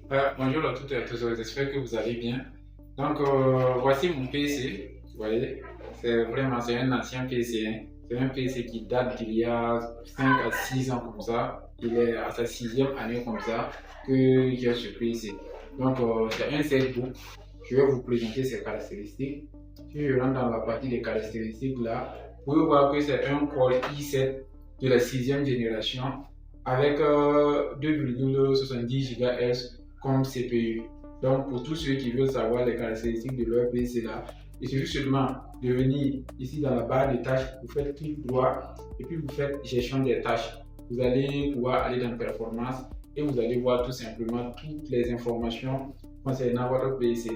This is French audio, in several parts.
Bonjour à toutes et à tous, j'espère que vous allez bien. Donc, voici mon PC. Vous voyez, c'est un ancien PC, hein. C'est un PC qui date d'il y a 5 à 6 ans comme ça. Il est à sa sixième année comme ça que j'ai ce PC. Donc, c'est un netbook. Je vais vous présenter ses caractéristiques. Si je rentre dans la partie des caractéristiques là, vous pouvez voir que c'est un Core i7 de la sixième génération avec 2,70 GHz comme CPU. Donc, pour tous ceux qui veulent savoir les caractéristiques de leur PC là, il suffit seulement de venir ici dans la barre des tâches, vous faites clic droit et puis vous faites gestion des tâches. Vous allez pouvoir aller dans performance et vous allez voir tout simplement toutes les informations concernant votre PC.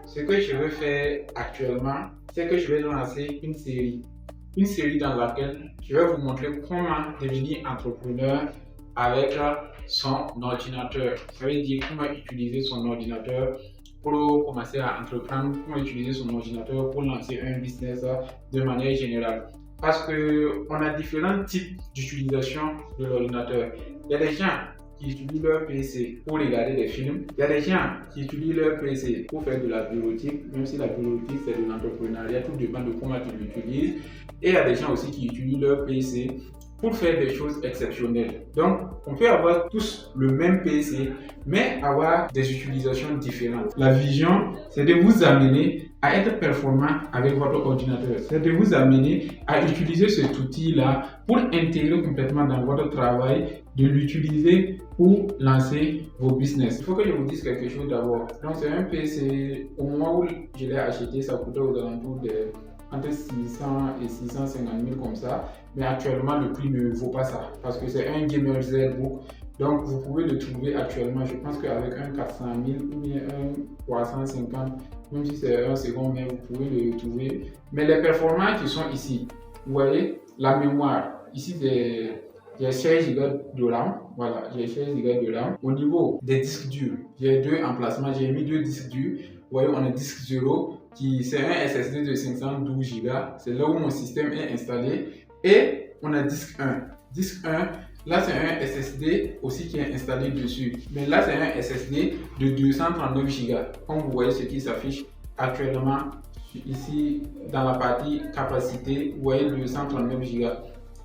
Ce que je veux faire actuellement, c'est que je vais lancer une série. Une série dans laquelle je vais vous montrer comment devenir entrepreneur avec son ordinateur. Ça veut dire comment utiliser son ordinateur pour commencer à entreprendre, comment utiliser son ordinateur pour lancer un business de manière générale. Parce qu'on a différents types d'utilisation de l'ordinateur. Il y a des gens qui utilisent leur PC pour regarder des films. Il y a des gens qui utilisent leur PC pour faire de la bureautique, même si la bureautique c'est de l'entrepreneuriat, tout dépend de comment tu l'utilises. Et il y a des gens aussi qui utilisent leur PC pour faire des choses exceptionnelles. Donc, on peut avoir tous le même PC, mais avoir des utilisations différentes. La vision, c'est de vous amener à être performant avec votre ordinateur. C'est de vous amener à utiliser cet outil-là pour intégrer complètement dans votre travail, de l'utiliser pour lancer vos business. Il faut que je vous dise quelque chose d'abord. Donc, c'est un PC, au moment où je l'ai acheté, ça coûtait aux alentours de entre 600 et 650 000 comme ça, mais actuellement le prix ne vaut pas ça parce que c'est un gamer Z-Book. Donc vous pouvez le trouver actuellement, je pense qu'avec un 400 000 ou bien un 350, même si c'est un second main, vous pouvez le trouver. Mais les performances qui sont ici, vous voyez, la mémoire, ici j'ai 16 Go de RAM, voilà, j'ai 16 Go de RAM. Au niveau des disques durs, j'ai deux emplacements, j'ai mis deux disques durs. Vous voyez, on a disque 0 qui c'est un SSD de 512 Go, c'est là où mon système est installé. Et on a disque 1. Disque 1, là c'est un SSD aussi qui est installé dessus. Mais là c'est un SSD de 239 Go. Comme vous voyez ce qui s'affiche actuellement ici dans la partie capacité, vous voyez 239 Go.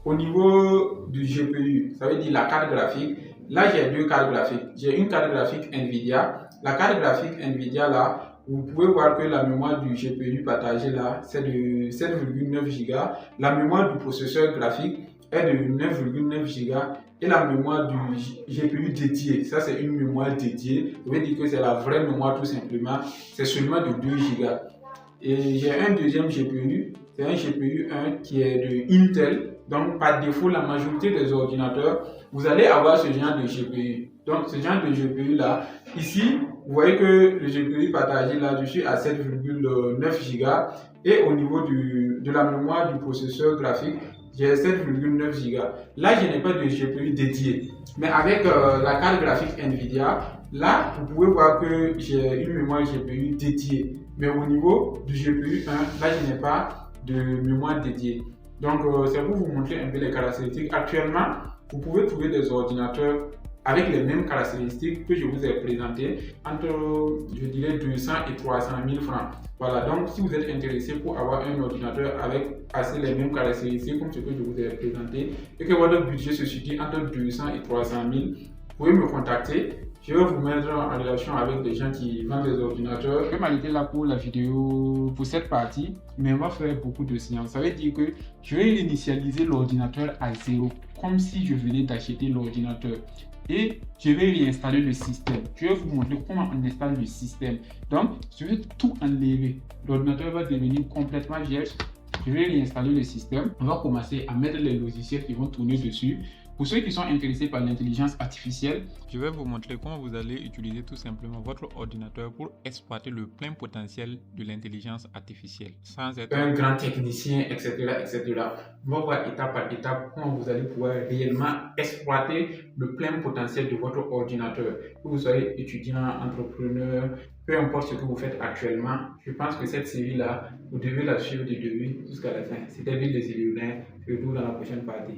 Au niveau du GPU, ça veut dire la carte graphique. Là, j'ai deux cartes graphiques. J'ai une carte graphique NVIDIA. La carte graphique NVIDIA, là, vous pouvez voir que la mémoire du GPU partagée, là, c'est de 7,9 Go. La mémoire du processeur graphique est de 9,9 Go. Et la mémoire du GPU dédié, ça c'est une mémoire dédiée. Ça veut dire que c'est la vraie mémoire tout simplement. C'est seulement de 2 Go. Et j'ai un deuxième GPU, c'est un GPU 1 qui est de Intel. Donc, par défaut, la majorité des ordinateurs, vous allez avoir ce genre de GPU. Donc, ce genre de GPU là, ici, vous voyez que le GPU partagé là, je suis à 7,9 Go. Et au niveau de la mémoire du processeur graphique, j'ai 7,9 Go. Là, je n'ai pas de GPU dédié. Mais avec la carte graphique NVIDIA, là, vous pouvez voir que j'ai une mémoire GPU dédiée. Mais au niveau du GPU 1, là, je n'ai pas de mémoire dédiée. Donc, c'est pour vous montrer un peu les caractéristiques. Actuellement, vous pouvez trouver des ordinateurs avec les mêmes caractéristiques que je vous ai présentées entre, je dirais, 200 et 300 000 francs. Voilà, donc si vous êtes intéressé pour avoir un ordinateur avec assez les mêmes caractéristiques comme ce que je vous ai présenté et que votre budget se situe entre 200 et 300 000, vous pouvez me contacter. Je vais vous mettre en relation avec des gens qui vendent des ordinateurs. Je vais m'arrêter là pour la vidéo, pour cette partie, mais on va faire beaucoup de séances. Ça veut dire que je vais initialiser l'ordinateur à zéro, comme si je venais d'acheter l'ordinateur. Et je vais réinstaller le système. Je vais vous montrer comment on installe le système. Donc, je vais tout enlever. L'ordinateur va devenir complètement vierge. Je vais réinstaller le système. On va commencer à mettre les logiciels qui vont tourner dessus. Pour ceux qui sont intéressés par l'intelligence artificielle, je vais vous montrer comment vous allez utiliser tout simplement votre ordinateur pour exploiter le plein potentiel de l'intelligence artificielle sans être un grand technicien, etc., etc. On va voir étape par étape comment vous allez pouvoir réellement exploiter le plein potentiel de votre ordinateur. Que vous soyez étudiant, entrepreneur, peu importe ce que vous faites actuellement, je pense que cette série-là, vous devez la suivre du début jusqu'à la fin. C'était Ville des Illionnaires. Je vous retrouve dans la prochaine partie.